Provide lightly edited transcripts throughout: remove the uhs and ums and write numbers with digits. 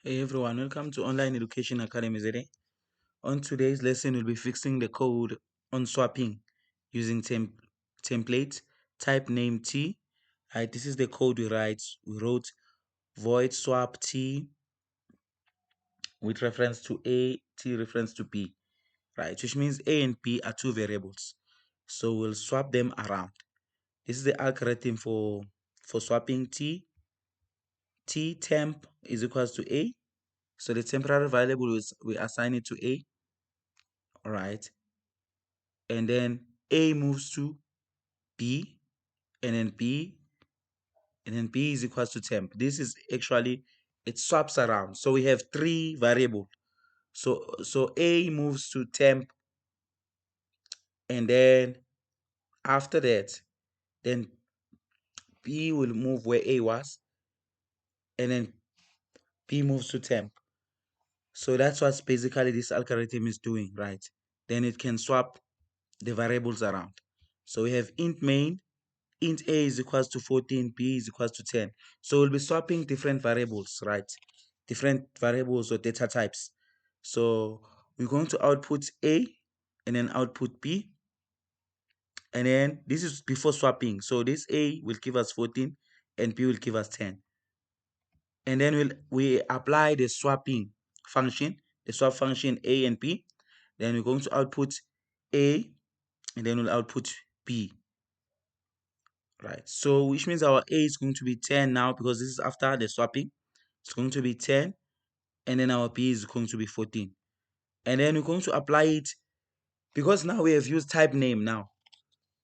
Hey everyone, welcome to Online Education Academy today. On today's lesson, we'll be fixing the code on swapping using template, type name T. Right, this is the code we wrote void swap T with reference to A, T reference to B, right? Which means A and B are two variables. So we'll swap them around. This is the algorithm for swapping T. T temp is equals to A. So the temporary variable is we assign it to A. All right, and then A moves to B, and then B is equals to temp. This is actually, it swaps around. So we have three variables. So A moves to temp, and then after that, then B will move where A was, and then B moves to temp. So that's what basically this algorithm is doing, right? Then it can swap the variables around. So we have int main, int A is equals to 14, B is equals to 10. So we'll be swapping different variables, right? Different variables or data types. So we're going to output A and then output B. And then this is before swapping. So this A will give us 14 and B will give us 10. And then we apply the swapping function, the swap function A and B. Then we're going to output A and then we'll output B. Right, so which means our A is going to be 10 now because this is after the swapping. It's going to be 10, and then our B is going to be 14. And then we're going to apply it because now we have used type name now.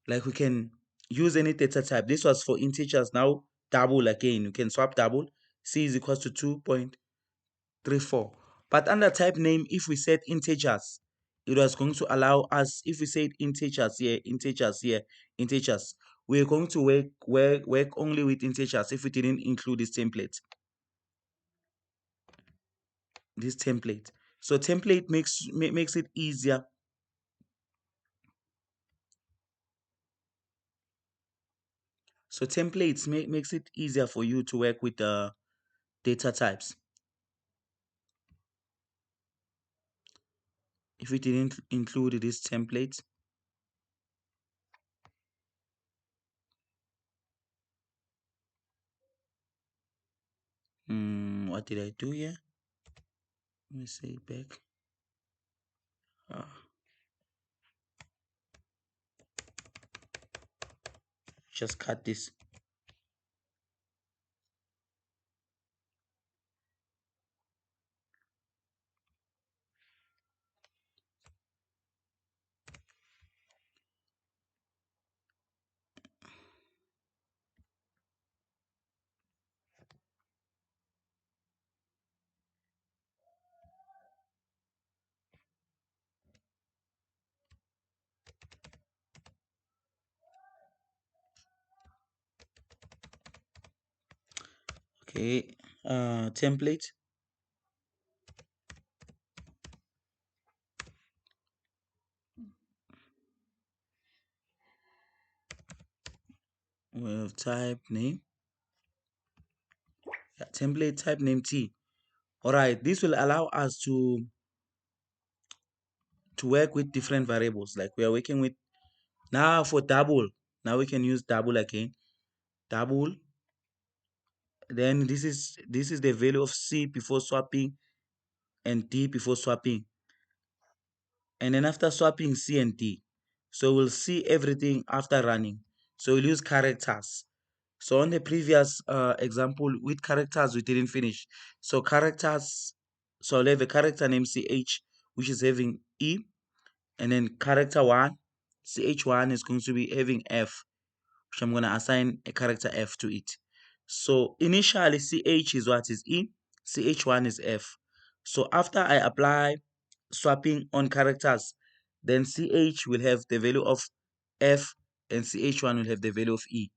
Like we can use any data type. This was for integers, now double again. You can swap double. C is equals to 2.34. But under type name, if we set integers, it was going to allow us, if we said integers here, integers, we're going to work only with integers if we didn't include this template. So template makes it easier. So templates makes it easier for you to work with the data types. If we didn't include this template, what did I do here? Let me say back. Just cut this. Okay, template. We have type name. Yeah, template type name T. All right, this will allow us to work with different variables. Like we are working with now for double. Now we can use double again. Double. Then this is the value of C before swapping and D before swapping. And then after swapping C and D. So we'll see everything after running. So we'll use characters. So on the previous example with characters, we didn't finish. So characters, so I'll have a character named CH, which is having E. And then character 1, CH1 is going to be having F, which I'm going to assign a character F to it. So initially CH is what is E, CH1 is F. So after I apply swapping on characters, then CH will have the value of F and CH1 will have the value of E.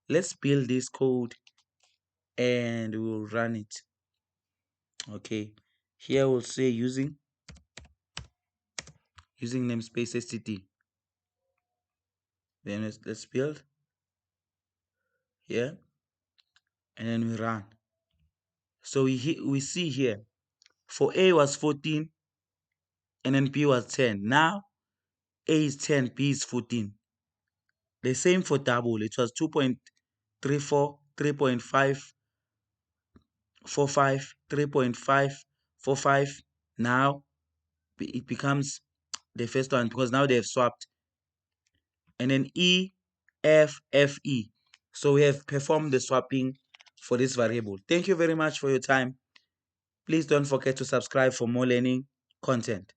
Let's build this code and we'll run it. Okay, here we'll say using namespace std. Then let's build here and then we run. So we see here For A was 14 and then B was 10. Now A is 10, B is 14. The same for double. It was 2.34, 3.545, 3.545. Now it becomes the first one because now they have swapped. And then E, F, F, E. So we have performed the swapping for this variable. Thank you very much for your time. Please don't forget to subscribe for more learning content.